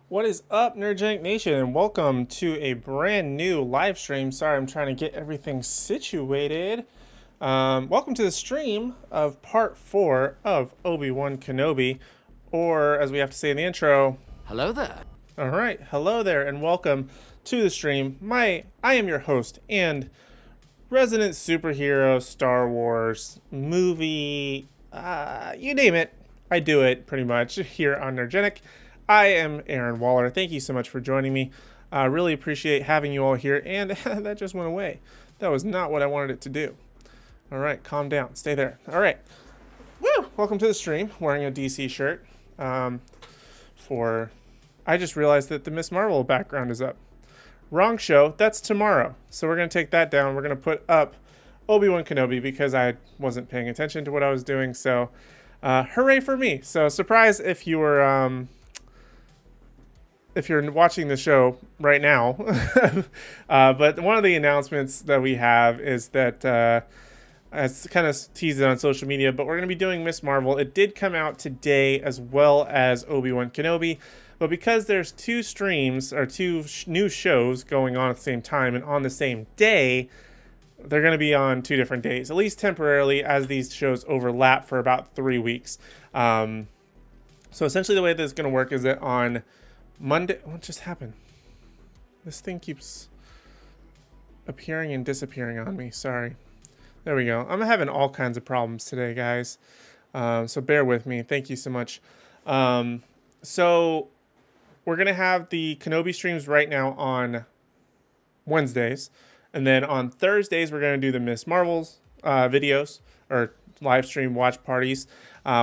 What is up, Nerdgenic Nation, and welcome to a brand new live stream. Sorry, I'm trying to get everything situated. Welcome to the stream of part 4 of Obi-Wan Kenobi, or as we have to say in the intro, Hello there. all right, hello there, and welcome to the stream. I am your host and resident superhero, Star Wars, movie, you name it, I do it pretty much here on Nerdgenic. I am Aaron Waller. Thank you so much for joining me. I really appreciate having you all here, and that just went away. That was not what I wanted it to do. All right, calm down. Stay there. All right. Woo! Welcome to the stream. Wearing a DC shirt. I just realized that the Miss Marvel background is up. Wrong show. That's tomorrow. So we're going to take that down. We're going to put up Obi-Wan Kenobi because I wasn't paying attention to what I was doing. So hooray for me. So surprise if you were... if you're watching the show right now. But one of the announcements that we have is that, as kind of teased it on social media, but we're going to be doing Miss Marvel. It did come out today as well as Obi-Wan Kenobi. But because there's two streams or two new shows going on at the same time and on the same day, they're going to be on 2 different days, at least temporarily, as these shows overlap for about 3 weeks. So essentially the way this is going to work is that on Monday, what just happened? This thing keeps appearing and disappearing on me. Sorry. There we go. I'm having all kinds of problems today, guys. So bear with me. Thank you so much. So we're going to have the Kenobi streams right now on Wednesdays. And then on Thursdays, we're going to do the Miss Marvel's videos or live stream watch parties,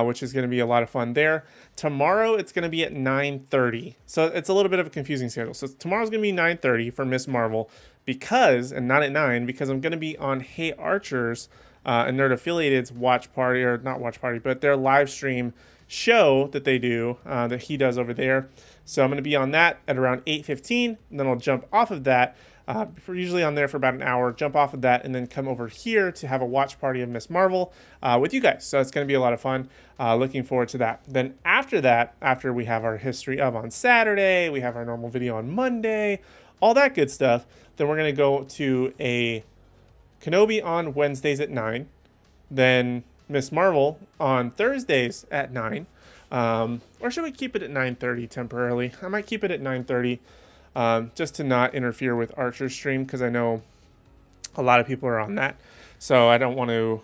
which is going to be a lot of fun there. Tomorrow, it's going to be at 9:30. So it's a little bit of a confusing schedule. So tomorrow's going to be 9:30 for Miss Marvel because, and not at 9, because I'm going to be on Hey Archers and Nerd Affiliated's watch party, or not watch party, but their live stream show that they do, that he does over there. So I'm going to be on that at around 8:15, and then I'll jump off of that. Usually on there for about an hour, jump off of that, and then come over here to have a watch party of Miss Marvel with you guys. So it's going to be a lot of fun. Looking forward to that. Then after that, after we have our history of on Saturday, we have our normal video on Monday, all that good stuff, then we're going to go to a Kenobi on Wednesdays at 9, then Miss Marvel on Thursdays at 9, or should we keep it at 9:30 temporarily? I might keep it at 9:30. Just to not interfere with Archer's stream, because I know a lot of people are on that. So I don't want to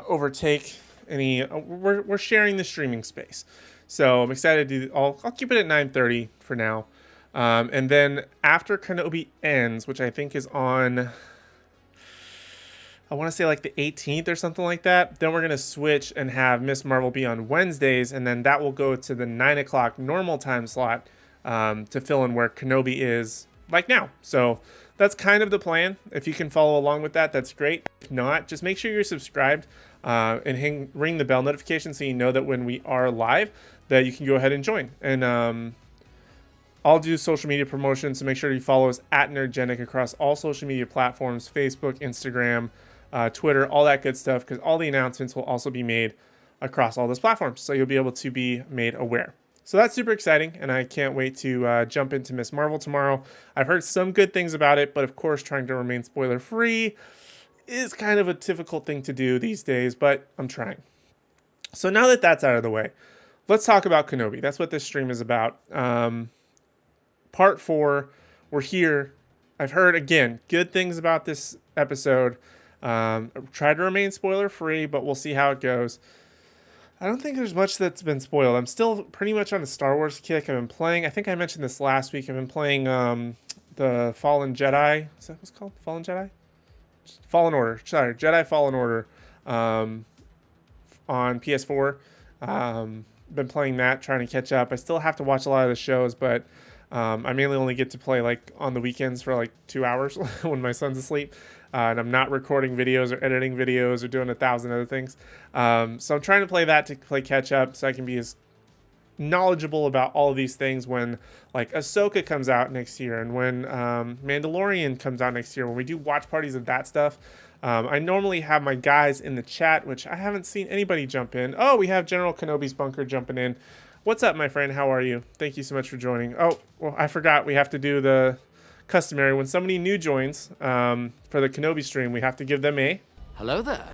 overtake any... we're sharing the streaming space. So I'm excited to do... I'll keep it at 9:30 for now. And then after Kenobi ends, which I think is on... I want to say like the 18th or something like that. Then we're going to switch and have Miss Marvel be on Wednesdays. And then that will go to the 9 o'clock normal time slot. To fill in where Kenobi is like now. So that's kind of the plan. If you can follow along with that, that's great. If not, just make sure you're subscribed and ring the bell notification so you know that when we are live that you can go ahead and join. And I'll do social media promotion, so make sure you follow us at Nerdgenic across all social media platforms, Facebook, Instagram, Twitter, all that good stuff, because all the announcements will also be made across all those platforms. So you'll be able to be made aware. So that's super exciting, and I can't wait to jump into Miss Marvel tomorrow. I've heard some good things about it, but of course trying to remain spoiler-free is kind of a difficult thing to do these days, but I'm trying. So now that that's out of the way, let's talk about Kenobi. That's what this stream is about. Part 4, we're here. I've heard, again, good things about this episode. Try to remain spoiler-free, but we'll see how it goes. I don't think there's much that's been spoiled. I'm still pretty much on a Star Wars kick. I've been playing, I think I mentioned this last week, I've been playing the Fallen Jedi. Is that what it's called? Fallen Jedi? Fallen Order. Sorry, Jedi Fallen Order on PS4. Been playing that, trying to catch up. I still have to watch a lot of the shows, but I mainly only get to play like on the weekends for like 2 hours when my son's asleep. And I'm not recording videos or editing videos or doing 1,000 other things. So I'm trying to play that to play catch up so I can be as knowledgeable about all of these things when like Ahsoka comes out next year and when Mandalorian comes out next year, when we do watch parties of that stuff. I normally have my guys in the chat, which I haven't seen anybody jump in. Oh, we have General Kenobi's Bunker jumping in. What's up, my friend? How are you? Thank you so much for joining. Oh, well, I forgot we have to do the customary. When somebody new joins for the Kenobi stream, we have to give them a hello there.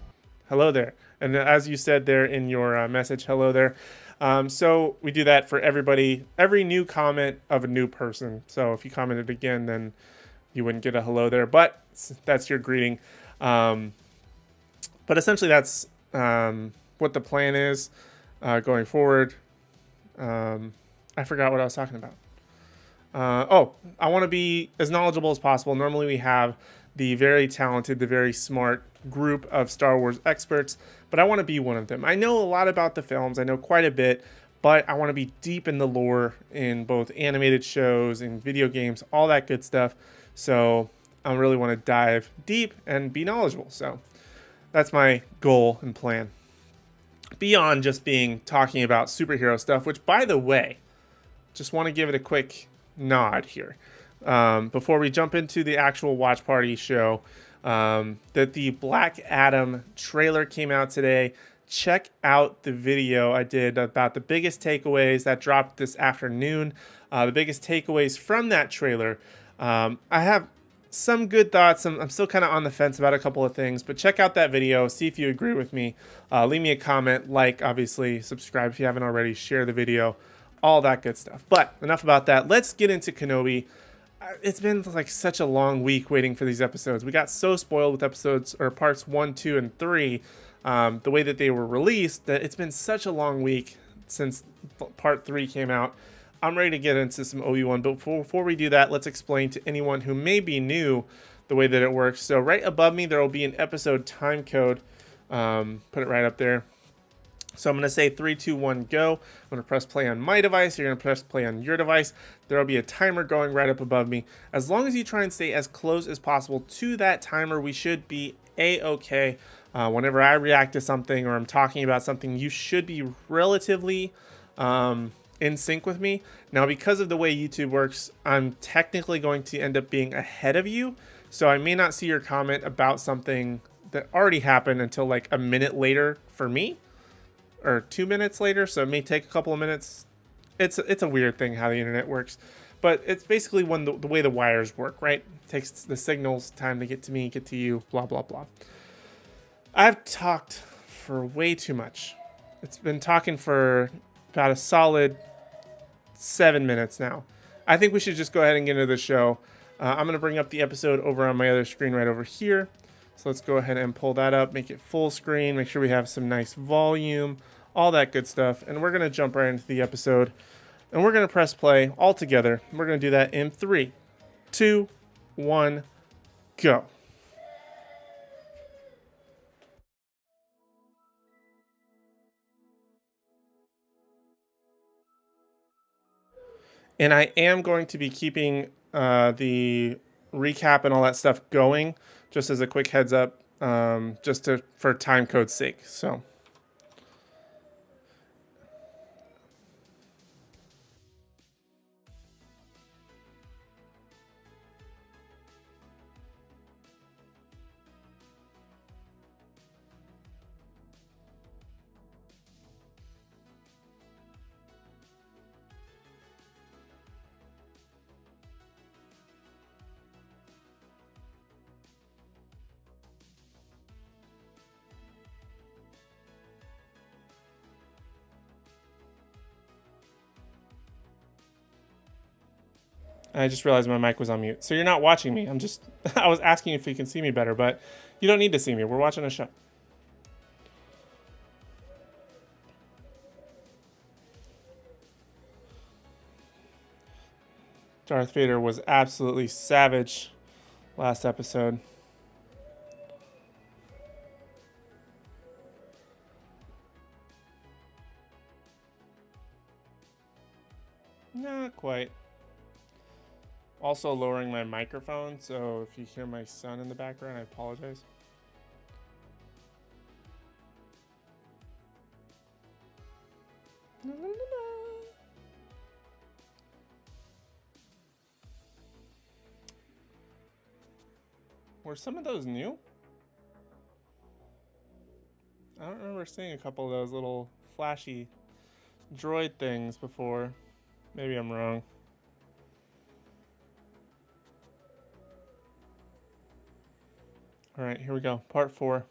Hello there. And as you said there in your message, hello there. So we do that for everybody, every new comment of a new person. So if you commented again, then you wouldn't get a hello there, but that's your greeting. But essentially that's what the plan is going forward. I forgot what I was talking about. I want to be as knowledgeable as possible. Normally we have the very talented, the very smart group of Star Wars experts, but I want to be one of them. I know a lot about the films. I know quite a bit, but I want to be deep in the lore in both animated shows and video games, all that good stuff. So I really want to dive deep and be knowledgeable. So that's my goal and plan. Beyond just talking about superhero stuff, which, by the way, just want to give it a quick nod here before we jump into the actual watch party show, that the Black Adam trailer came out today. Check out the video I did about the biggest takeaways that dropped this afternoon. The biggest takeaways from that trailer. I have some good thoughts. I'm still kind of on the fence about a couple of things, but check out that video. See if you agree with me. Leave me a comment, obviously, subscribe if you haven't already, share the video, all that good stuff. But enough about that. Let's get into Kenobi. It's been like such a long week waiting for these episodes. We got so spoiled with episodes or parts 1, 2, and 3, the way that they were released, that it's been such a long week since part 3 came out. I'm ready to get into some Obi-Wan, but before we do that, let's explain to anyone who may be new the way that it works. So right above me, there will be an episode time code. Put it right up there. So I'm going to say 3, 2, 1, go. I'm going to press play on my device. You're going to press play on your device. There will be a timer going right up above me. As long as you try and stay as close as possible to that timer, we should be A-okay. Whenever I react to something or I'm talking about something, you should be relatively in sync with me. Now, because of the way YouTube works, I'm technically going to end up being ahead of you. So I may not see your comment about something that already happened until like a minute later for me, or 2 minutes later. So it may take a couple of minutes. It's a weird thing how the internet works, but it's basically when the way the wires work, right? It takes the signals time to get to me, get to you, blah, blah, blah. I've talked for way too much. It's been talking for about a solid 7 minutes now. I think we should just go ahead and get into the show. I'm going to bring up the episode over on my other screen right over here. So let's go ahead and pull that up, make it full screen, make sure we have some nice volume, all that good stuff. And we're going to jump right into the episode. And we're going to press play all together. We're going to do that in 3, 2, 1, go. And I am going to be keeping the recap and all that stuff going, just as a quick heads up, for time code's sake. So. I just realized my mic was on mute. So you're not watching me. I was asking if you can see me better, but you don't need to see me. We're watching a show. Darth Vader was absolutely savage last episode. Not quite. Also lowering my microphone, so if you hear my son in the background, I apologize. Were some of those new? I don't remember seeing a couple of those little flashy droid things before. Maybe I'm wrong. Alright, here we go. Part 4.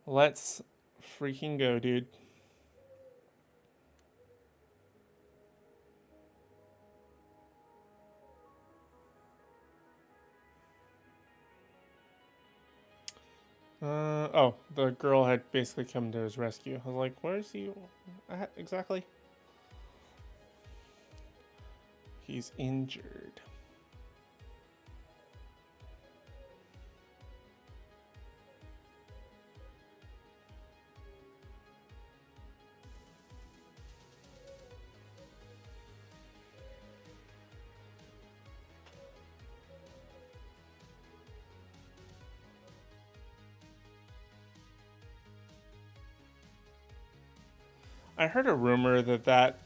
Let's freaking go, dude. Oh, the girl had basically come to his rescue. I was like, where is he at exactly? He's injured. I heard a rumor that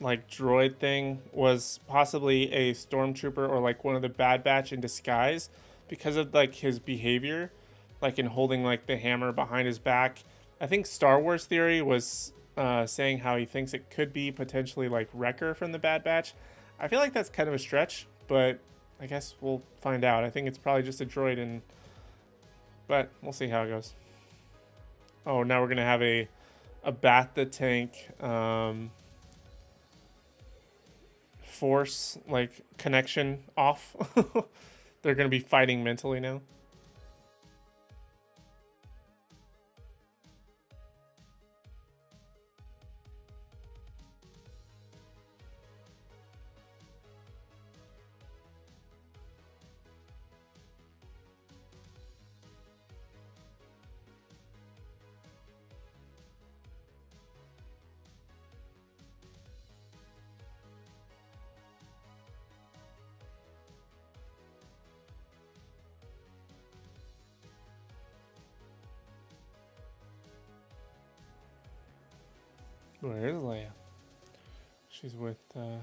like droid thing was possibly a stormtrooper or like one of the Bad Batch in disguise because of like his behavior, like in holding like the hammer behind his back. I think Star Wars Theory was saying how he thinks it could be potentially like Wrecker from the Bad Batch. I feel like that's kind of a stretch, but I guess we'll find out. I think it's probably just a droid, but we'll see how it goes. Oh, now we're gonna have a Bat the Tank force like connection off. They're gonna be fighting mentally now. Where is Leia? She's with I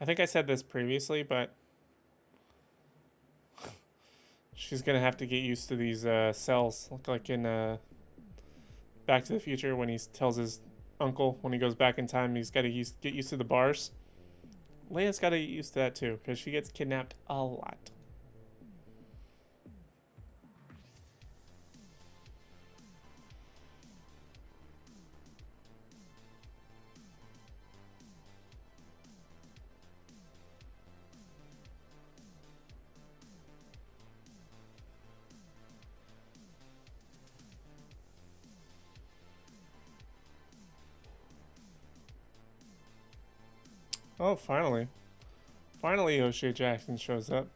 think I said this previously, but she's gonna have to get used to these cells, like in Back to the Future when he tells his uncle when he goes back in time he's got to get used to the bars. Leia's got to get used to that too because she gets kidnapped a lot. Oh, finally. Finally O'Shea Jackson shows up.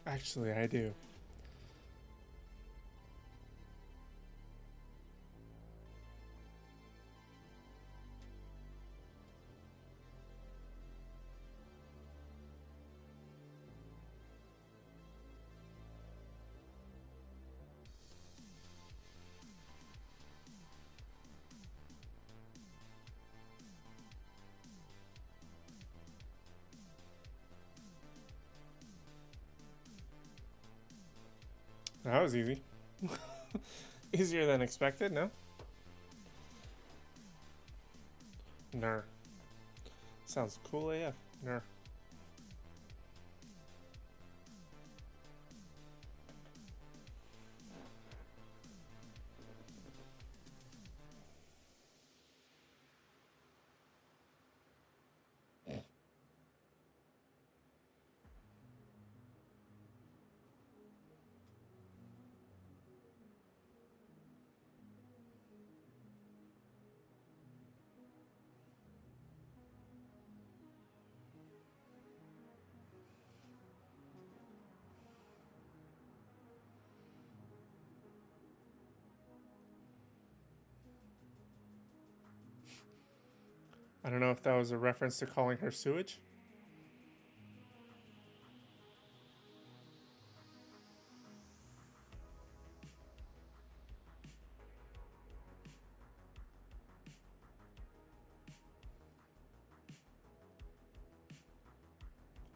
Actually, I do. That was easy. Easier than expected, no? Ner. Sounds cool AF. Ner. I don't know if that was a reference to calling her sewage.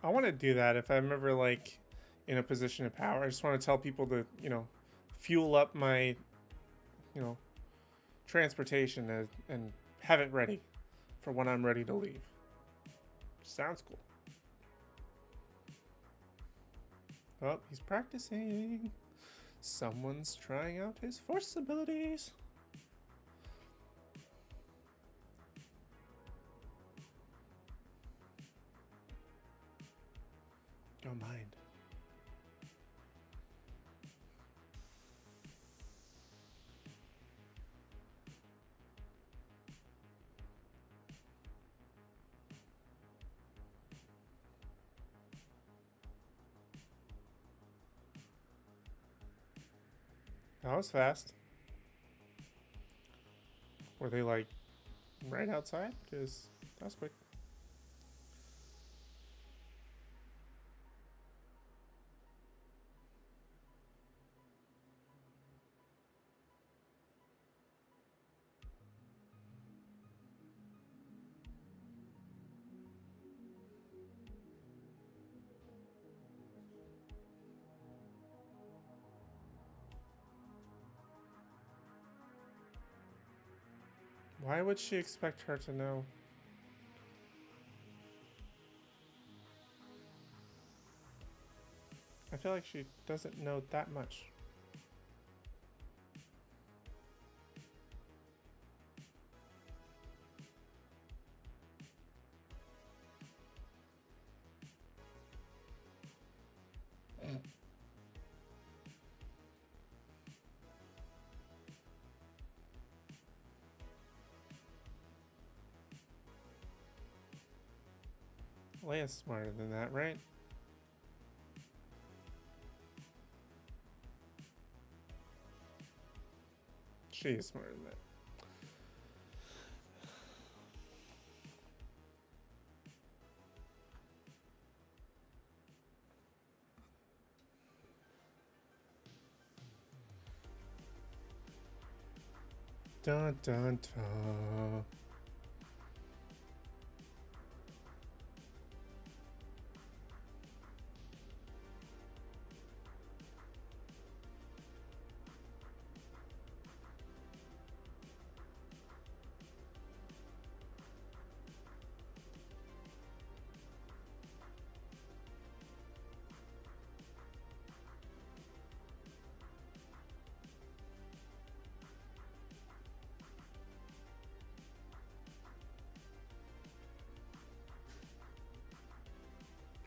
I want to do that if I'm ever like in a position of power. I just want to tell people to, fuel up my, you know, transportation and have it ready for when I'm ready to leave. Sounds cool. Oh, he's practicing. Someone's trying out his force abilities. Don't mind. That was fast. Were they like right outside? Because that was quick. Why would she expect her to know? I feel like she doesn't know that much. Leia's smarter than that, right? She is smarter than that. Dun dun dun.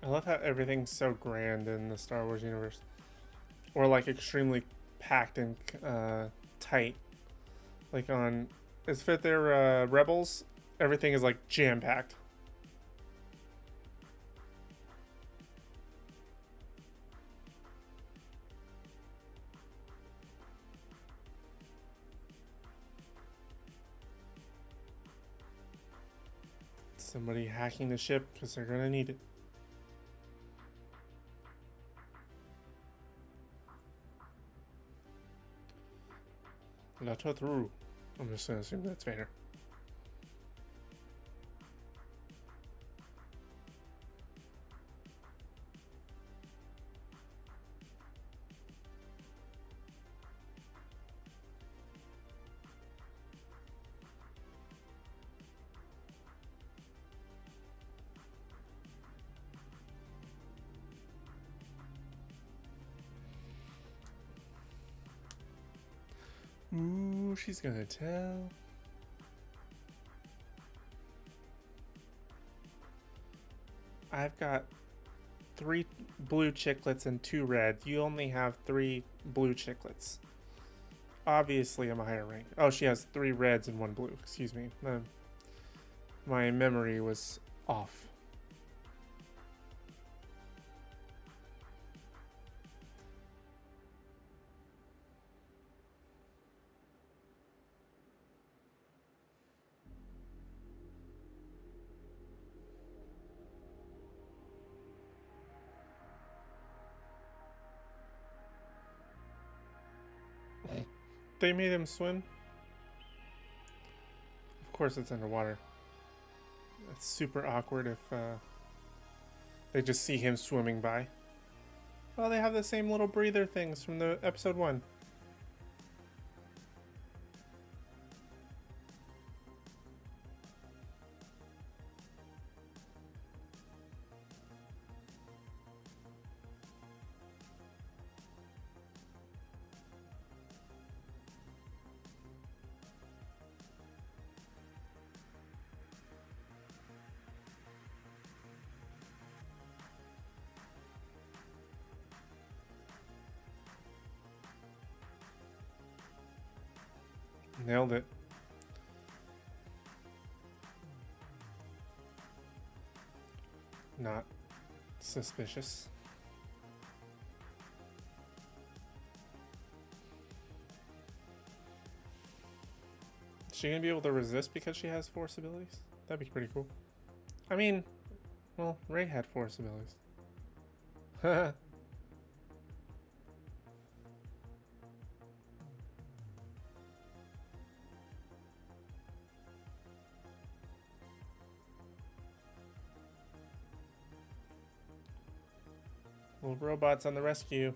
I love how everything's so grand in the Star Wars universe. Or like extremely packed and tight. Like on, as fit their Rebels, everything is like jam-packed. Somebody hacking the ship because they're gonna need it. Let her through. I'm just gonna assume that's Vader. Ooh, she's gonna tell. I've got 3 blue chiclets and 2 red. You only have 3 blue chiclets. Obviously, I'm a higher rank. Oh, she has 3 reds and 1 blue. Excuse me. My memory was off. They made him swim. Of course it's underwater. It's super awkward if they just see him swimming by. Oh, they have the same little breather things from the episode 1. Nailed it. Not suspicious. Is she gonna be able to resist because she has Force abilities? That'd be pretty cool. I mean, well, Rey had Force abilities. Haha. Little robots on the rescue.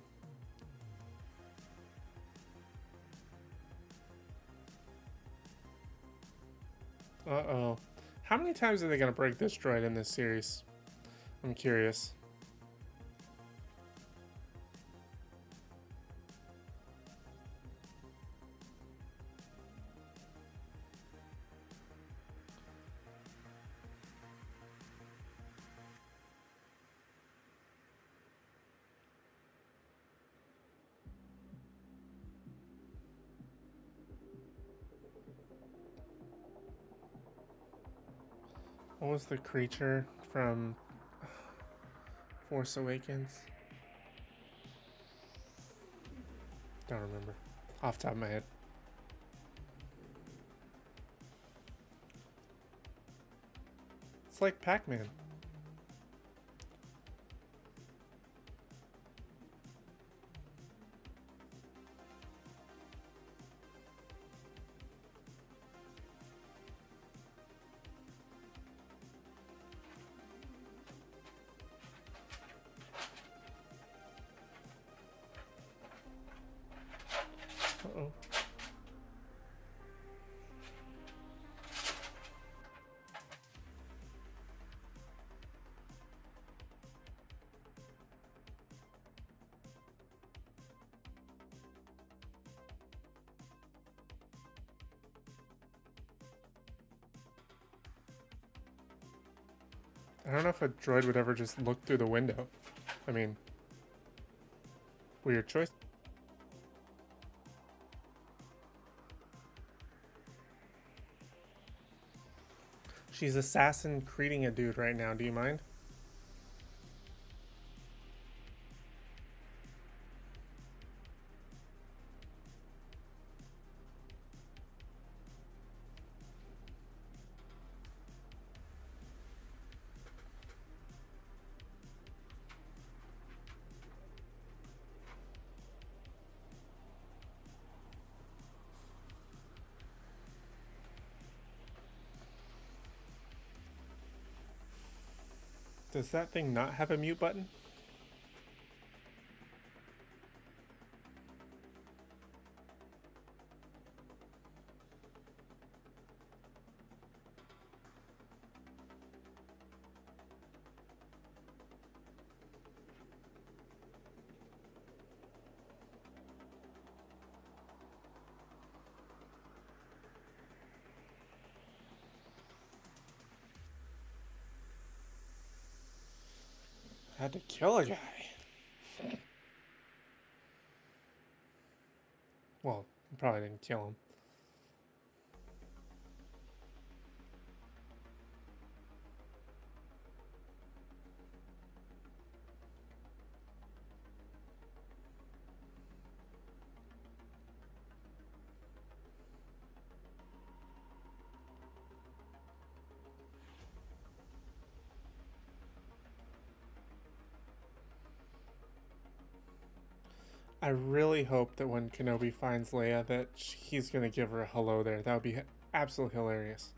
Uh-oh. How many times are they going to break this droid in this series? I'm curious. What was the creature from Force Awakens? Don't remember. Off the top of my head. It's like Pac-Man. Uh-oh. I don't know if a droid would ever just look through the window. I mean, weird choice. She's assassin creating a dude right now. Do you mind? Does that thing not have a mute button? Had to kill a guy. Well, probably didn't kill him. I really hope that when Kenobi finds Leia that he's going to give her a hello there. That would be absolutely hilarious.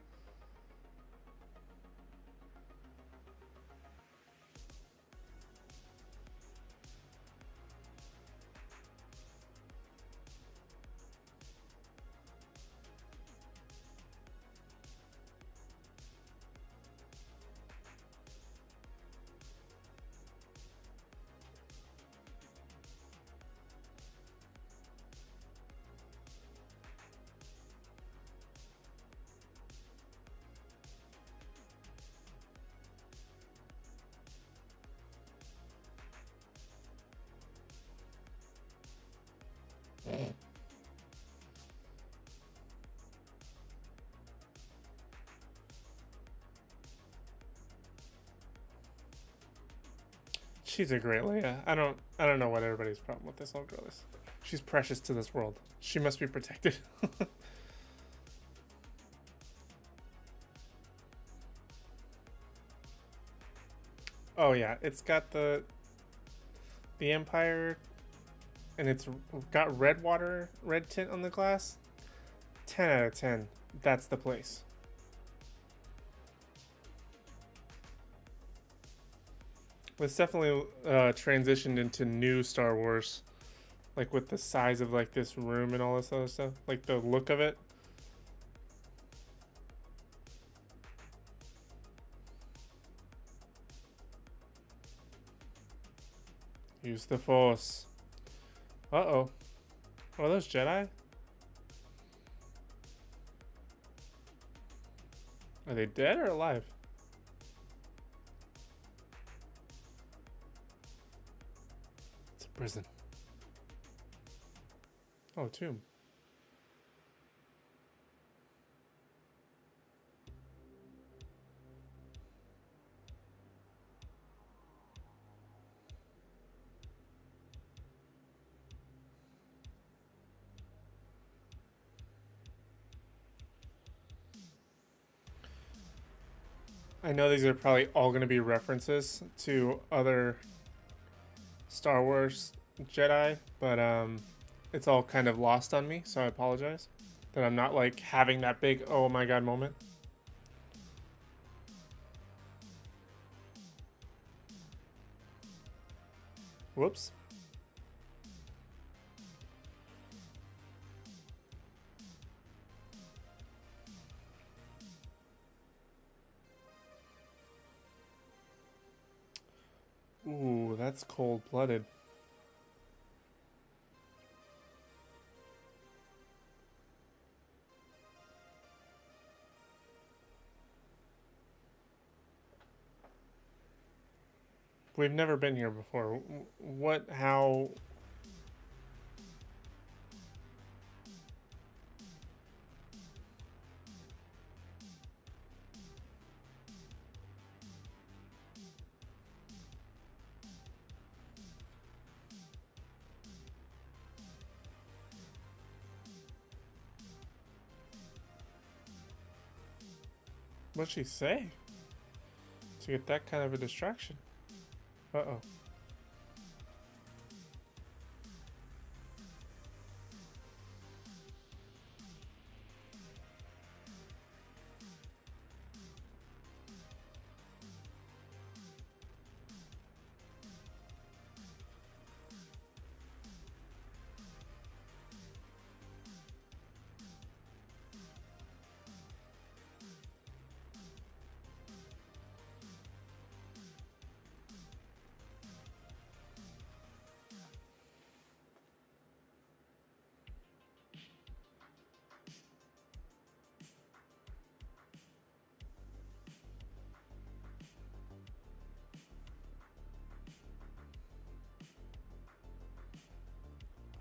She's a great Leia. I don't know what everybody's problem with this little girl is. She's precious to this world. She must be protected. Oh yeah, it's got the Empire, and it's got red tint on the glass. 10 out of 10. That's the place. It's definitely transitioned into new Star Wars, like with the size of like this room and all this other stuff, like the look of it. Use the Force. Uh-oh. Are those Jedi? Are they dead or alive? It's a prison. Oh, tomb. I know these are probably all going to be references to other Star Wars Jedi, but it's all kind of lost on me, so I apologize that I'm not like having that big oh my god moment. Whoops. Ooh, that's cold-blooded. We've never been here before. What, how... What'd she say? To get that kind of a distraction. Uh-oh.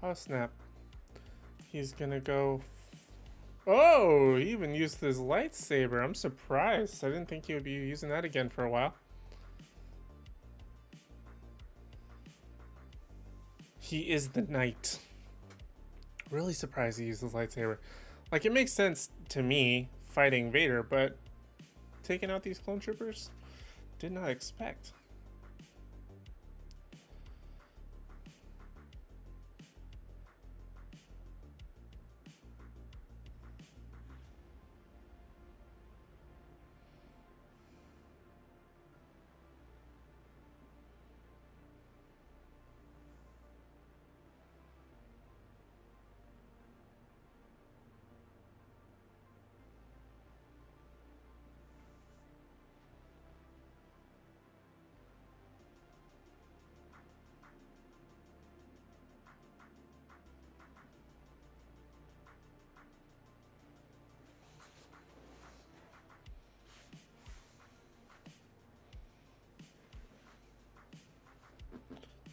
Oh, snap. He's gonna go... Oh, he even used his lightsaber. I'm surprised. I didn't think he would be using that again for a while. He is the knight. Really surprised he used his lightsaber. Like, it makes sense to me fighting Vader, but taking out these clone troopers? Did not expect.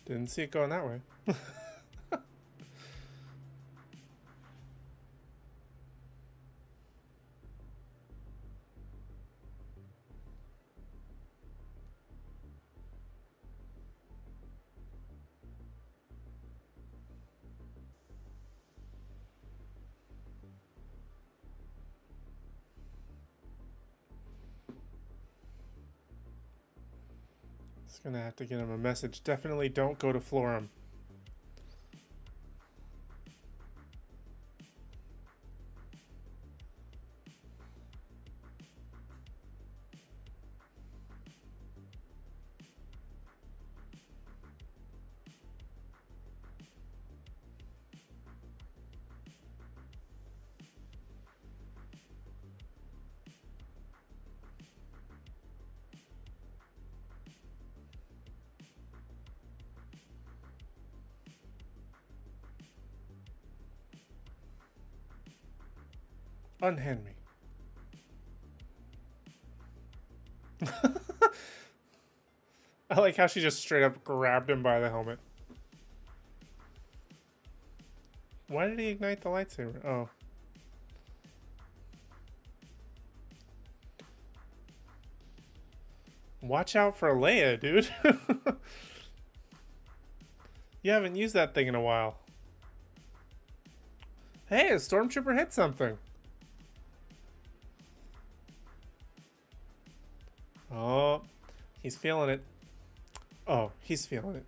Didn't see it going that way. It's gonna have to get him a message. Definitely don't go to Florum. Unhand me. I like how she just straight up grabbed him by the helmet. Why did he ignite the lightsaber? Oh. Watch out for Leia, dude. You haven't used that thing in a while. Hey, a stormtrooper hit something. Oh, he's feeling it. Oh, he's feeling it.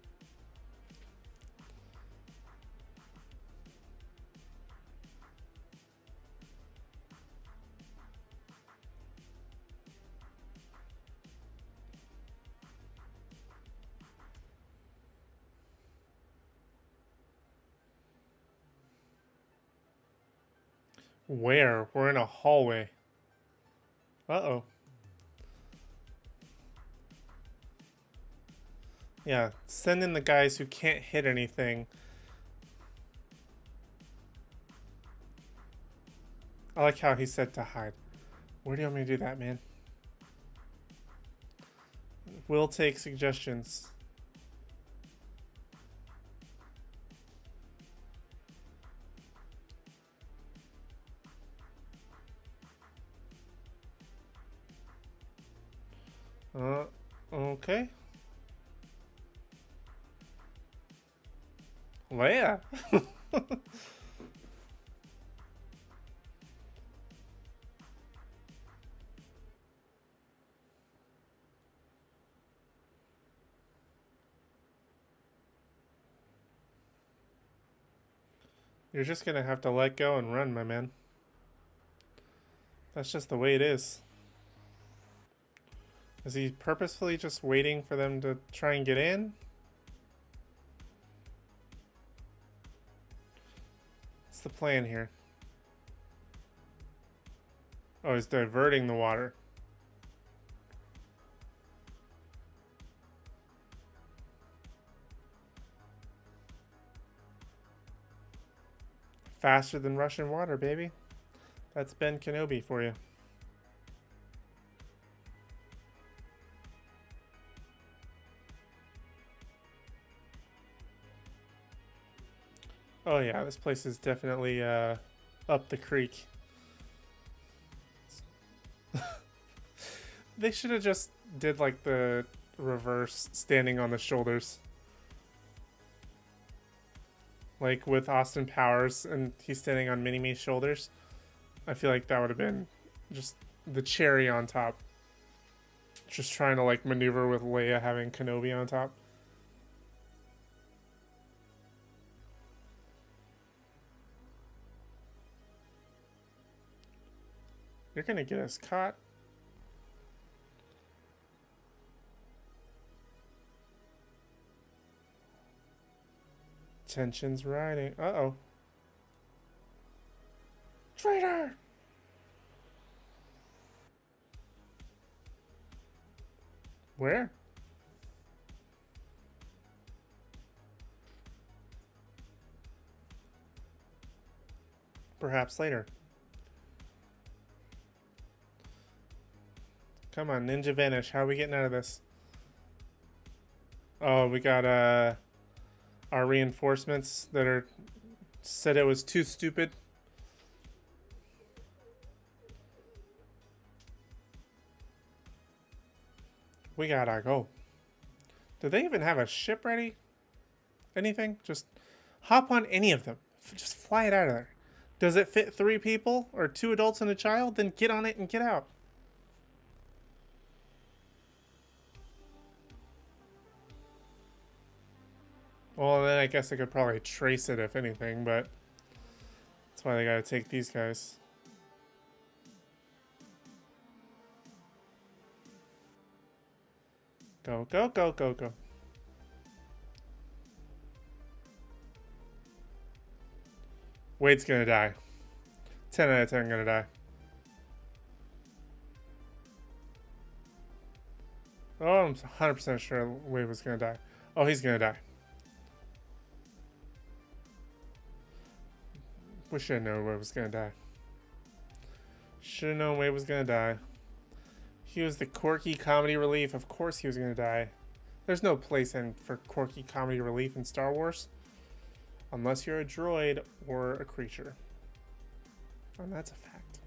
Where? We're in a hallway. Uh-oh. Yeah, send in the guys who can't hit anything. I like how he said to hide. Where do you want me to do that, man? We'll take suggestions. Okay. Leia. You're just gonna have to let go and run, my man. That's just the way it is. Is he purposefully just waiting for them to try and get in? What's the plan here? Oh, he's diverting the water. Faster than Russian water, baby. That's Ben Kenobi for you. Oh yeah, this place is definitely up the creek. They should have just did like the reverse standing on the shoulders. Like with Austin Powers and he's standing on Mini-Me's shoulders. I feel like that would have been just the cherry on top. Just trying to like maneuver with Leia having Kenobi on top. You're gonna get us caught. Tension's riding. Uh-oh. Traitor! Where? Perhaps later. Come on, Ninja Vanish. How are we getting out of this? Oh, we got our reinforcements that are said it was too stupid. We gotta go. Do they even have a ship ready? Anything? Just hop on any of them. Just fly it out of there. Does it fit 3 people or 2 adults and a child? Then get on it and get out. Well, then I guess I could probably trace it if anything, but that's why they gotta take these guys. Go, go, go, go, go. Wade's gonna die. 10 out of 10 gonna die. Oh, I'm 100% sure Wade was gonna die. Oh, he's gonna die. We should have known Wade was gonna die. Should have known Wade was gonna die. He was the quirky comedy relief. Of course he was gonna die. There's no place for quirky comedy relief in Star Wars. Unless you're a droid or a creature. And that's a fact.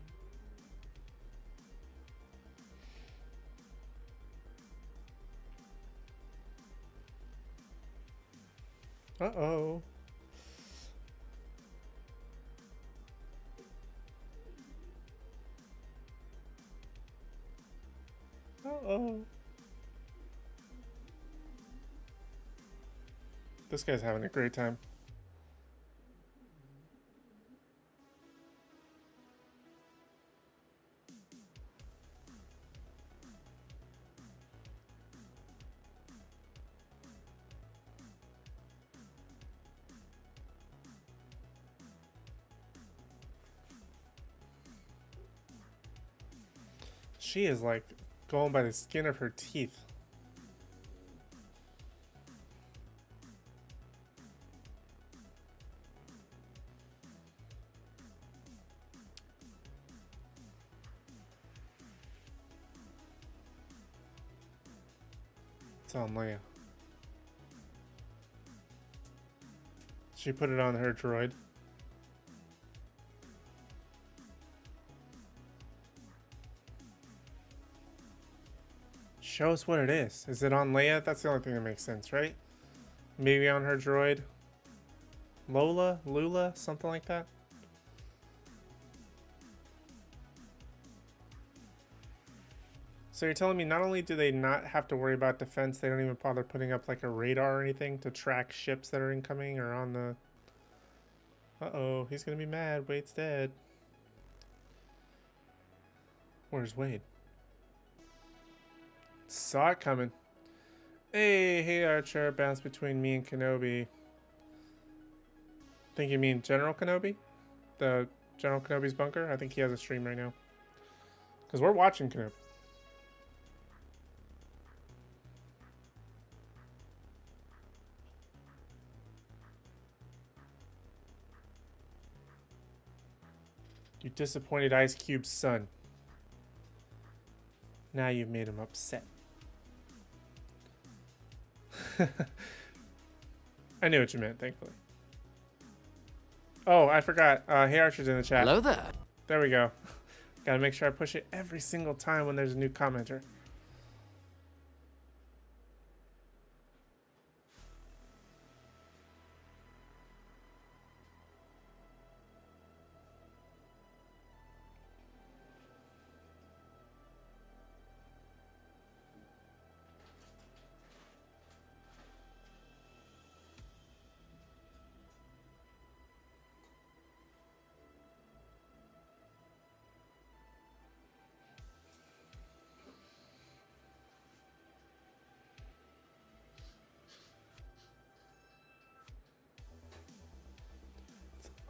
Uh-oh. Uh-oh. This guy's having a great time. She is like going by the skin of her teeth. It's on Leia. She put it on her droid. Show us what it is. Is it on Leia? That's the only thing that makes sense, right? Maybe on her droid. Lula, something like that. So you're telling me not only do they not have to worry about defense, they don't even bother putting up like a radar or anything to track ships that are incoming or on the... Uh-oh, he's gonna be mad. Wade's dead. Where's Wade? Saw it coming. Hey Archer, bounce between me and Kenobi. Think you mean General Kenobi? The General Kenobi's bunker? I think he has a stream right now. Because we're watching Kenobi. You disappointed Ice Cube's son. Now you've made him upset. I knew what you meant, thankfully. Oh, I forgot. Hey Archer's in the chat. Hello there. There we go. Gotta make sure I push it every single time when there's a new commenter.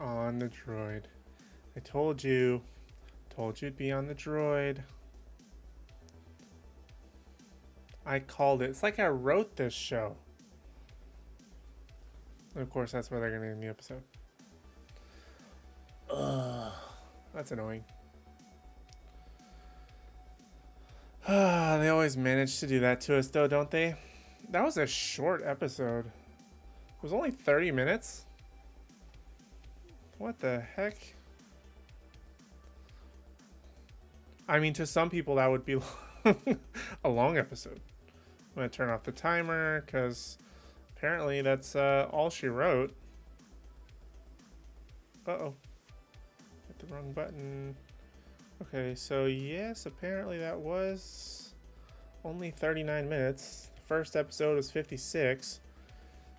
On the droid. I told you. Told you it'd be on the droid. I called it. It's like I wrote this show. And of course, that's where they're going to end the episode. Ugh. That's annoying. They always manage to do that to us, though, don't they? That was a short episode. was only 30 minutes? What the heck? I mean, to some people that would be a long episode. I'm going to turn off the timer because apparently that's all she wrote. Uh-oh. Hit the wrong button. Okay, so yes, apparently that was only 39 minutes. First episode was 56.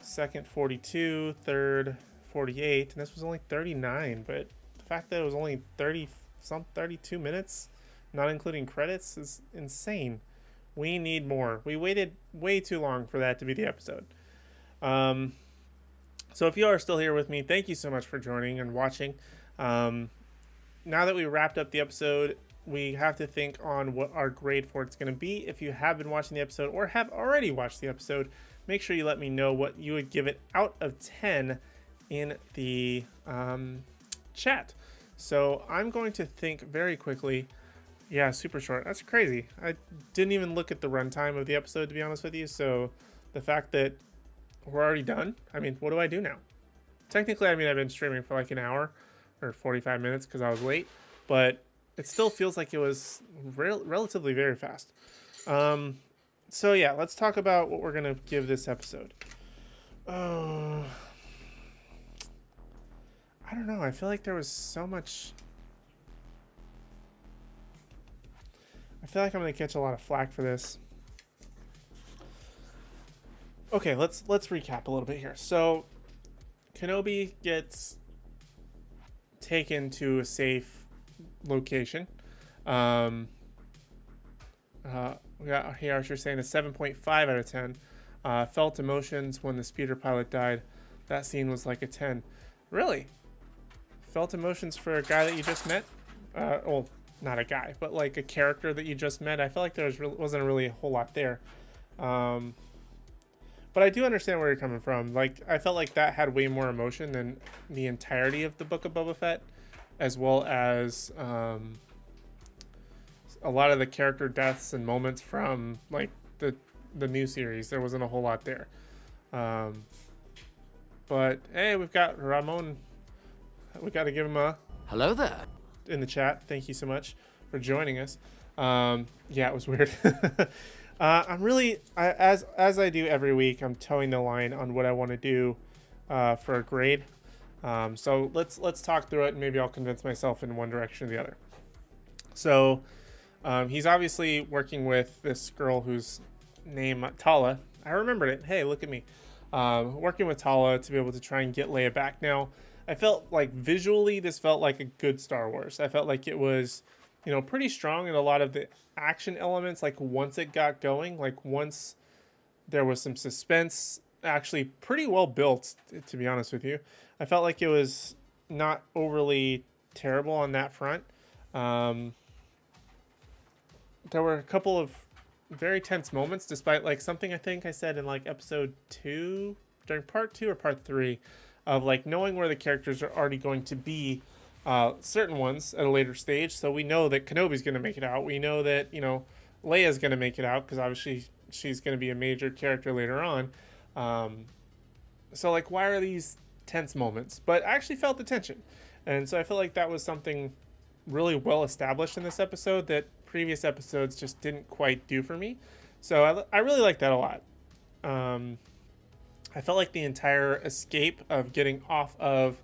Second, 42. Third, 48. And this was only 39. But the fact that it was only 32 minutes, not including credits, is insane. We need more. We waited way too long for that to be the episode. So if you are still here with me, thank you so much for joining and watching. Now that we wrapped up the episode, we have to think on what our grade for it's going to be. If you have been watching the episode or have already watched the episode, make sure you let me know what you would give it out of 10 in the chat. So I'm going to think very quickly. Yeah, super short. That's crazy. I didn't even look at the runtime of the episode, to be honest with you. So the fact that we're already done, I mean, what do I do now? Technically, I mean, I've been streaming for like an hour or 45 minutes because I was late, but it still feels like it was relatively very fast. So yeah, let's talk about what we're going to give this episode. I don't know. I feel like there was so much. I feel like I'm going to catch a lot of flack for this. Okay, let's recap a little bit here. So Kenobi gets taken to a safe location. We got Hey Archer saying a 7.5 out of 10. Felt emotions when the speeder pilot died. That scene was like a 10. Really? Felt emotions for a guy that you just met? Well, not a guy, but like a character that you just met. I felt like there wasn't really a whole lot there. But I do understand where you're coming from. Like, I felt like that had way more emotion than the entirety of the Book of Boba Fett, as well as a lot of the character deaths and moments from like the new series. There wasn't a whole lot there. But hey, we've got Ramon. We got to give him a hello there in the chat. Thank you so much for joining us. Yeah, it was weird. I'm really, as I do every week, I'm towing the line on what I want to do for a grade. So let's talk through it, and maybe I'll convince myself in one direction or the other. So he's obviously working with this girl whose name Tala. I remembered it. Hey, look at me. Working with Tala to be able to try and get Leia back. Now, I felt like visually this felt like a good Star Wars. I felt like it was, pretty strong in a lot of the action elements. Like once it got going, like once there was some suspense, actually pretty well built, to be honest with you. I felt like it was not overly terrible on that front. There were a couple of very tense moments, despite like something I think I said in like episode 2, during part 2 or part 3, of like knowing where the characters are already going to be. Certain ones at a later stage, so we know that Kenobi's going to make it out. We know that Leia's going to make it out because obviously she's going to be a major character later on. So like, why are these tense moments? But I actually felt the tension, and so I feel like that was something really well established in this episode that previous episodes just didn't quite do for me. So I really like that a lot. I felt like the entire escape of getting off of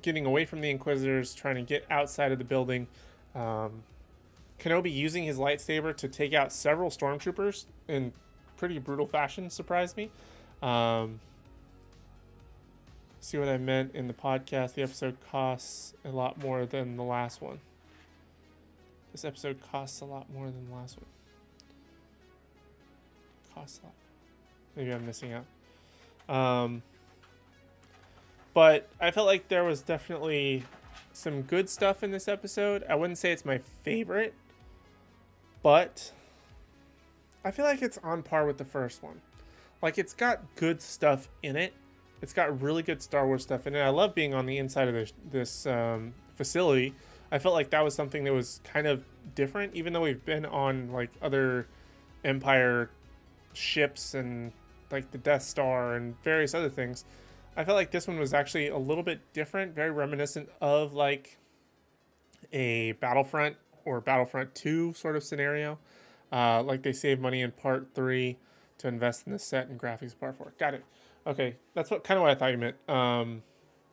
getting away from the Inquisitors, trying to get outside of the building. Kenobi using his lightsaber to take out several stormtroopers in pretty brutal fashion surprised me. See what I meant in the podcast? The episode costs a lot more than the last one. This episode costs a lot more than the last one. Costs a lot. Maybe I'm missing out. But I felt like there was definitely some good stuff in this episode. I wouldn't say it's my favorite, but I feel like it's on par with the first one. Like, it's got good stuff in it. It's got really good Star Wars stuff in it. I love being on the inside of this facility. I felt like that was something that was kind of different, even though we've been on like other Empire ships and like the Death Star and various other things. I felt like this one was actually a little bit different, very reminiscent of like a Battlefront or Battlefront 2 sort of scenario. Like they saved money in part 3 to invest in the set and graphics in part 4. Got it. Okay, that's what kind of what I thought you meant.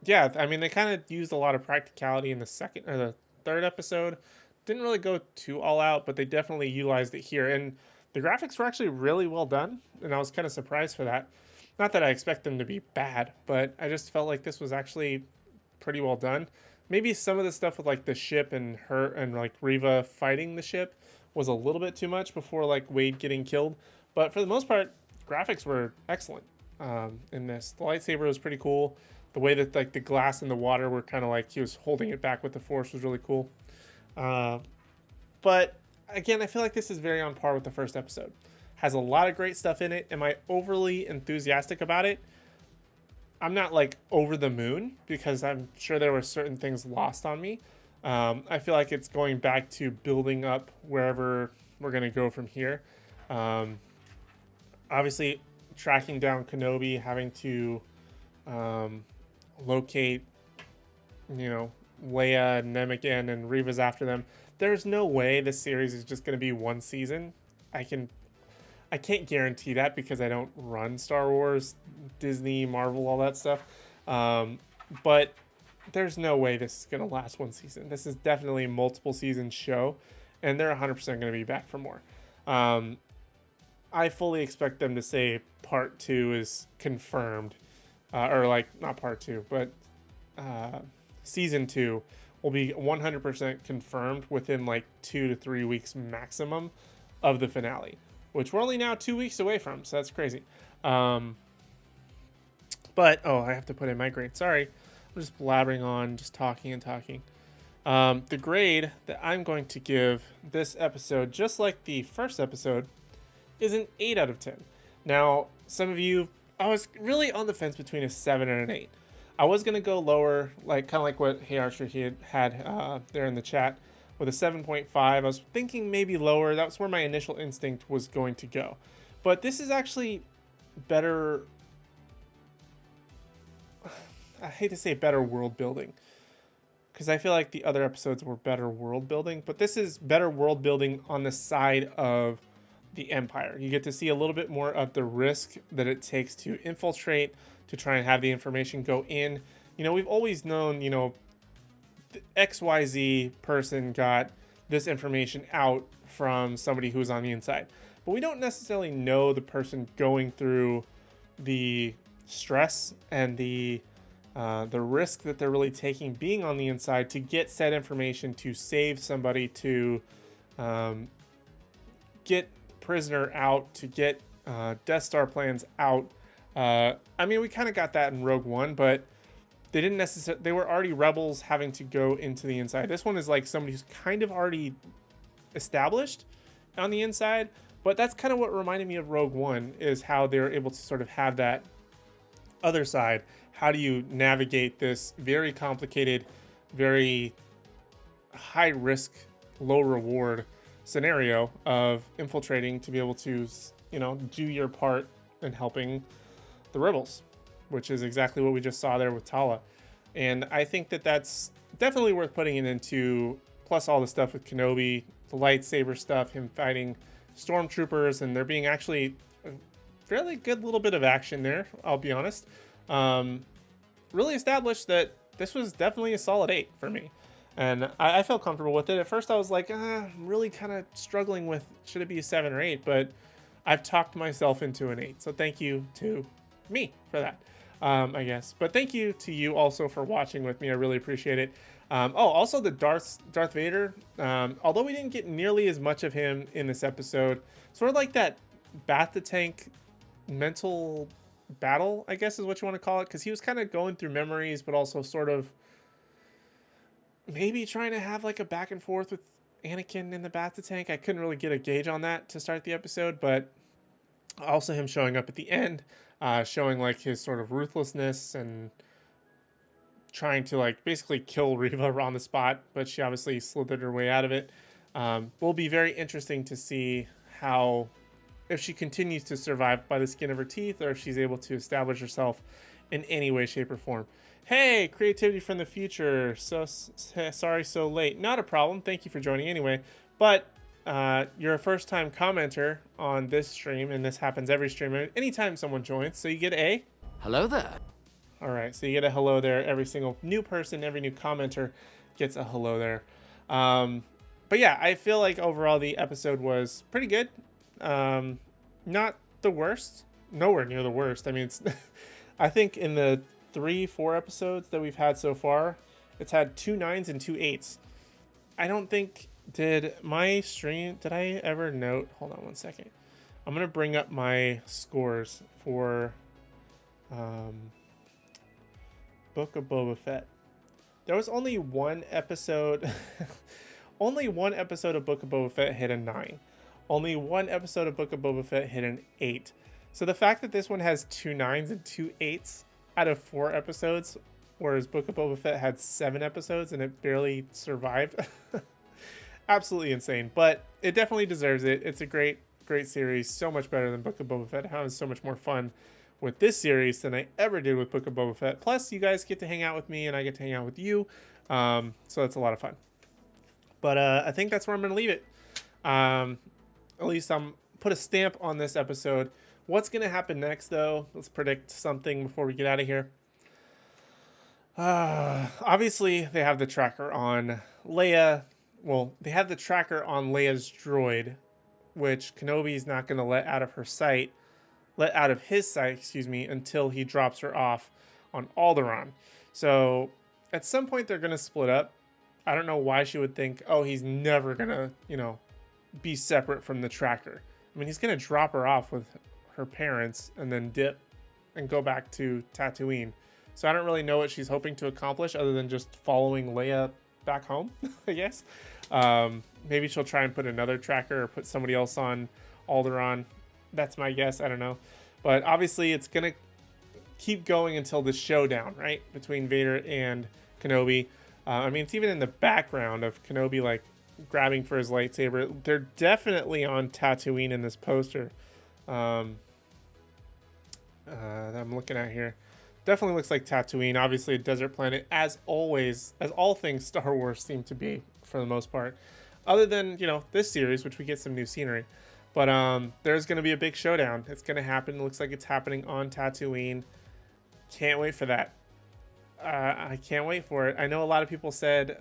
Yeah, I mean they kind of used a lot of practicality in the second or the third episode. Didn't really go too all out, but they definitely utilized it here. And the graphics were actually really well done, and I was kind of surprised for that. Not that I expect them to be bad, but I just felt like this was actually pretty well done. Maybe some of the stuff with like the ship and her and like Reva fighting the ship was a little bit too much before like Wade getting killed, but for the most part, graphics were excellent in this. The lightsaber was pretty cool. The way that like the glass and the water were kind of like he was holding it back with the Force was really cool. But again, I feel like this is very on par with the first episode. Has a lot of great stuff in it. Am I overly enthusiastic about it? I'm not like over the moon because I'm sure there were certain things lost on me. I feel like it's going back to building up wherever we're going to go from here. Obviously, tracking down Kenobi, having to locate, Leia and them again, and Reva's after them. There's no way this series is just going to be one season. I can't guarantee that because I don't run Star Wars, Disney, Marvel, all that stuff. But there's no way this is going to last one season. This is definitely a multiple season show, and they're 100% going to be back for more. I fully expect them to say part 2 is confirmed, or like not part 2, but season 2 will be 100% confirmed within like 2 to 3 weeks maximum of the finale, which we're only now 2 weeks away from, so that's crazy. But I have to put in my grade. Sorry, I'm just blabbering on, just talking and talking. The grade that I'm going to give this episode, just like the first episode, is an 8 out of 10. Now, some of you, I was really on the fence between a 7 and an 8. I was going to go lower, like kind of like what Hey Archer had there in the chat with a 7.5. I was thinking maybe lower. That was where my initial instinct was going to go. But this is actually better. I hate to say better world building, because I feel like the other episodes were better world building, but this is better world building on the side of the Empire. You get to see a little bit more of the risk that it takes to infiltrate, to try and have the information go in. We've always known, the XYZ person got this information out from somebody who's on the inside, but we don't necessarily know the person going through the stress and the risk that they're really taking being on the inside to get said information, to save somebody, to get prisoner out, to get Death Star plans out. We kind of got that in Rogue One, but they didn't necessarily. They were already rebels having to go into the inside. This one is like somebody who's kind of already established on the inside, but that's kind of what reminded me of Rogue One, is how they're able to sort of have that other side. How do you navigate this very complicated, very high risk, low reward scenario of infiltrating to be able to, do your part in helping the rebels, which is exactly what we just saw there with Tala. And I think that that's definitely worth putting it into, plus all the stuff with Kenobi, the lightsaber stuff, him fighting stormtroopers, and there being actually a fairly good little bit of action there, I'll be honest. Really established that this was definitely a solid 8 for me. And I felt comfortable with it. At first I was like, I'm really kind of struggling with, should it be a 7 or 8? But I've talked myself into an 8. So thank you to me for that, I guess. But thank you to you also for watching with me. I really appreciate it. Also the Darth Vader. Although we didn't get nearly as much of him in this episode, sort of like that Bacta tank mental battle, I guess is what you want to call it. Because he was kind of going through memories, but also sort of maybe trying to have like a back and forth with Anakin in the Bacta tank. I couldn't really get a gauge on that to start the episode, but also him showing up at the end, showing like his sort of ruthlessness and trying to like basically kill Reva on the spot, but she obviously slithered her way out of it. Will be very interesting to see how if she continues to survive by the skin of her teeth, or if she's able to establish herself in any way, shape, or form. Hey, creativity from the future. Sorry, so late. Not a problem. Thank you for joining anyway. But you're a first-time commenter on this stream, and this happens every stream. Anytime someone joins, so you get a hello there. All right, so you get a hello there. Every single new person, every new commenter gets a hello there. But yeah, I feel like overall the episode was pretty good. Not the worst, nowhere near the worst. I mean, it's I think in the 3-4 episodes that we've had so far, it's had 2 9s and 2 8s. I don't think, did I ever note, hold on one second. I'm going to bring up my scores for Book of Boba Fett. There was only one episode, only one episode of Book of Boba Fett hit a 9. Only one episode of Book of Boba Fett hit an 8. So the fact that this one has 2 9s and 2 8s out of 4 episodes, whereas Book of Boba Fett had 7 episodes and it barely survived. Absolutely insane, but it definitely deserves it. It's a great series, so much better than Book of Boba Fett. I had so much more fun with this series than I ever did with Book of Boba Fett. Plus, you guys get to hang out with me and I get to hang out with you, so that's a lot of fun. But I think that's where I'm going to leave it. At least I'm put a stamp on this episode. What's going to happen next, though? Let's predict something before we get out of here. Obviously, they have the tracker on Leia. Well, they have the tracker on Leia's droid, which Kenobi's not going to let out of his sight, until he drops her off on Alderaan. So at some point, they're going to split up. I don't know why she would think, oh, he's never going to, be separate from the tracker. I mean, he's going to drop her off with her parents and then dip and go back to Tatooine. So I don't really know what she's hoping to accomplish other than just following Leia back home, I guess. Maybe she'll try and put another tracker or put somebody else on Alderaan. That's my guess. I don't know. But obviously it's going to keep going until the showdown, right? Between Vader and Kenobi. I mean, it's even in the background of Kenobi, like, grabbing for his lightsaber. They're definitely on Tatooine in this poster that I'm looking at here. Definitely looks like Tatooine. Obviously a desert planet, as always, as all things Star Wars seem to be for the most part, other than this series, which we get some new scenery. But there's going to be a big showdown. It's going to happen. It looks like it's happening on Tatooine. Can't wait for that. I can't wait for it. I know a lot of people said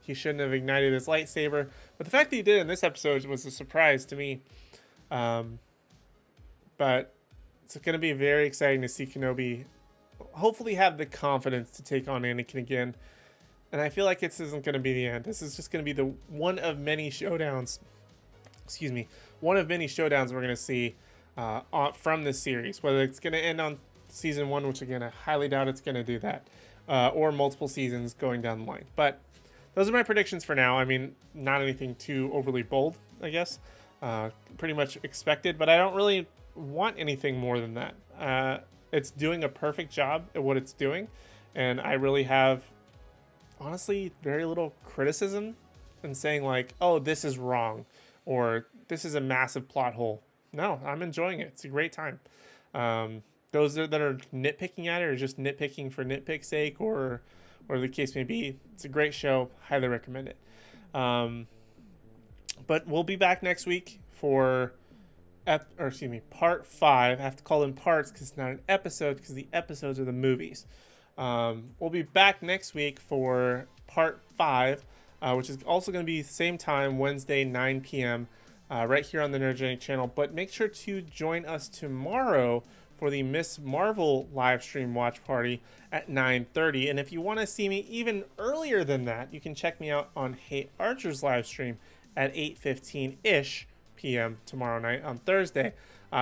he shouldn't have ignited his lightsaber, but the fact that he did in this episode was a surprise to me. But it's going to be very exciting to see Kenobi hopefully have the confidence to take on Anakin again. And I feel like this isn't going to be the end. This is just going to be the one of many showdowns. One of many showdowns we're going to see from this series. Whether it's going to end on season 1, which again I highly doubt it's going to do that, or multiple seasons going down the line. But those are my predictions for now. I mean, not anything too overly bold, I guess. Pretty much expected, but I don't really want anything more than that. It's doing a perfect job at what it's doing, and I really have, honestly, very little criticism in saying like, oh, this is wrong, or this is a massive plot hole. No, I'm enjoying it. It's a great time. Those that are nitpicking at it are just nitpicking for nitpick's sake, or the case may be. It's a great show. Highly recommend it. But we'll be back next week for part 5. I have to call them parts because it's not an episode, because the episodes are the movies. We'll be back next week for part 5, which is also going to be the same time, Wednesday, 9 p.m., right here on the Nerdgenic channel. But make sure to join us tomorrow for the Miss Marvel live stream watch party at 9:30. And if you want to see me even earlier than that, you can check me out on Hey Archer's live stream at 8:15-ish p.m. tomorrow night on Thursday.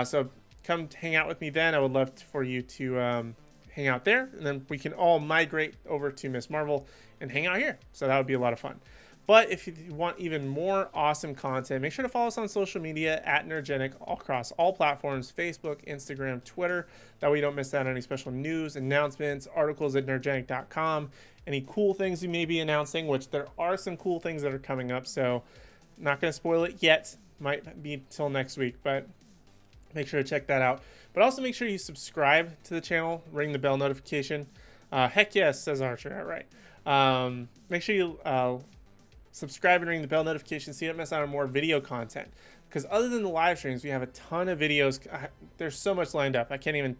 So come hang out with me then. I would love for you to hang out there, and then we can all migrate over to Miss Marvel and hang out here. So that would be a lot of fun. But if you want even more awesome content, make sure to follow us on social media at Nerdgenic across all platforms: Facebook, Instagram, Twitter. That way you don't miss out on any special news, announcements, articles at nerdgenic.com, any cool things we may be announcing, which there are some cool things that are coming up. So not going to spoil it yet. Might be till next week, but Make sure to check that out. But also make sure you subscribe to the channel, ring the bell notification. Heck yes, says Archer. All right. Make sure you subscribe and ring the bell notification so you don't miss out on more video content. Because other than the live streams, we have a ton of videos. There's so much lined up. I can't even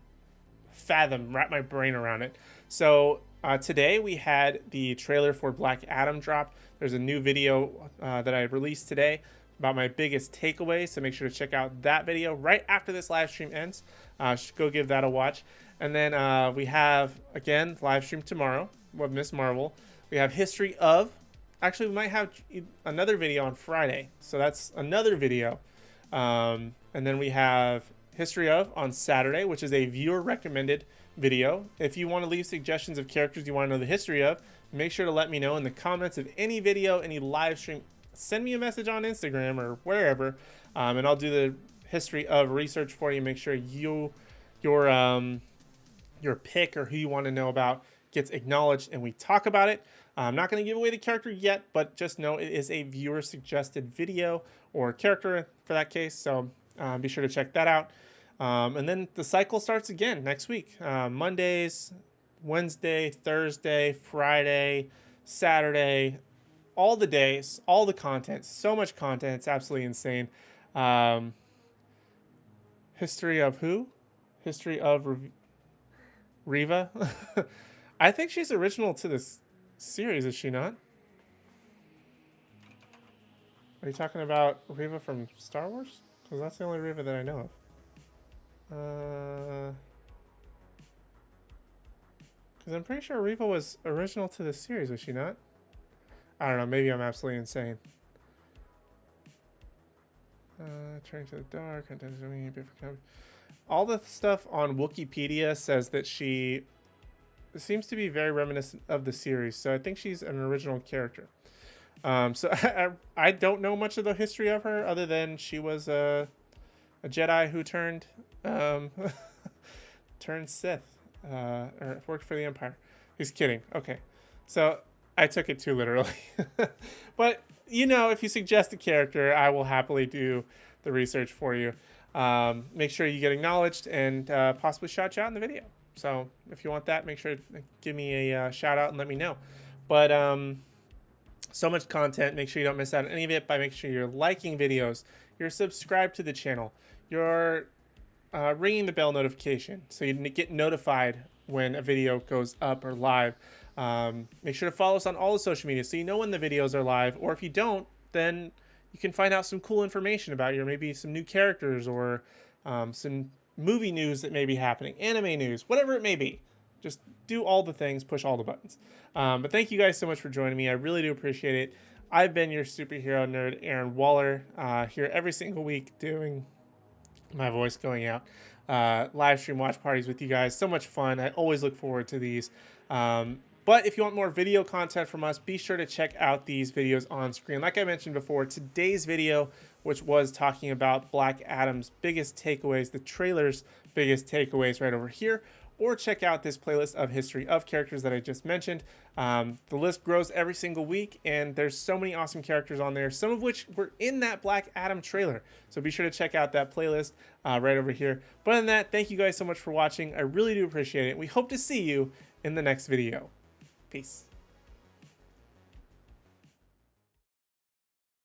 wrap my brain around it. So today we had the trailer for Black Adam drop. There's a new video that I released today about my biggest takeaways, so make sure to check out that video right after this live stream ends. Go give that a watch. And then we have, again, live stream tomorrow with Miss Marvel. We have history of, actually we might have another video on Friday, so that's another video. And then we have history of on Saturday, which is a viewer recommended video. If you want to leave suggestions of characters you want to know the history of, make sure to let me know in the comments of any video, any live stream. Send me a message on Instagram or wherever, and I'll do the history of research for you. Make sure your pick or who you want to know about gets acknowledged and we talk about it. I'm not going to give away the character yet, but just know it is a viewer suggested video or character for that case. So be sure to check that out. And then the cycle starts again next week. Mondays, Wednesday, Thursday, Friday, Saturday, all the days, all the content, so much content. It's absolutely insane. History of who? History of Riva. I think she's original to this series, is she not? Are you talking about Riva from Star Wars? Because that's the only Riva that I know of. Because I'm pretty sure Riva was original to this series, was she not? I don't know, maybe I'm absolutely insane. Turning to the dark. All the stuff on Wikipedia says that she seems to be very reminiscent of the series, so I think she's an original character. So I don't know much of the history of her other than she was a Jedi who turned turned Sith, or worked for the Empire. He's kidding. Okay, so I took it too literally. But, you know, if you suggest a character, I will happily do the research for you. Make sure you get acknowledged and possibly shout you out in the video. So if you want that, make sure to give me a shout out and let me know. But so much content. Make sure you don't miss out on any of it by making sure you're liking videos, you're subscribed to the channel, you're ringing the bell notification so you get notified when a video goes up or live. Make sure to follow us on all the social media so you know when the videos are live, or if you don't, then you can find out some cool information about you, or maybe some new characters, or some movie news that may be happening, anime news, whatever it may be. Just do all the things, push all the buttons. But thank you guys so much for joining me. I really do appreciate it. I've been your superhero nerd, Aaron Waller, here every single week doing my voice going out. Live stream watch parties with you guys. So much fun. I always look forward to these. But if you want more video content from us, be sure to check out these videos on screen. Like I mentioned before, today's video, which was talking about Black Adam's biggest takeaways, the trailer's biggest takeaways right over here, or check out this playlist of history of characters that I just mentioned. The list grows every single week, and there's so many awesome characters on there, some of which were in that Black Adam trailer. So be sure to check out that playlist right over here. But other than that, thank you guys so much for watching. I really do appreciate it. We hope to see you in the next video. Peace.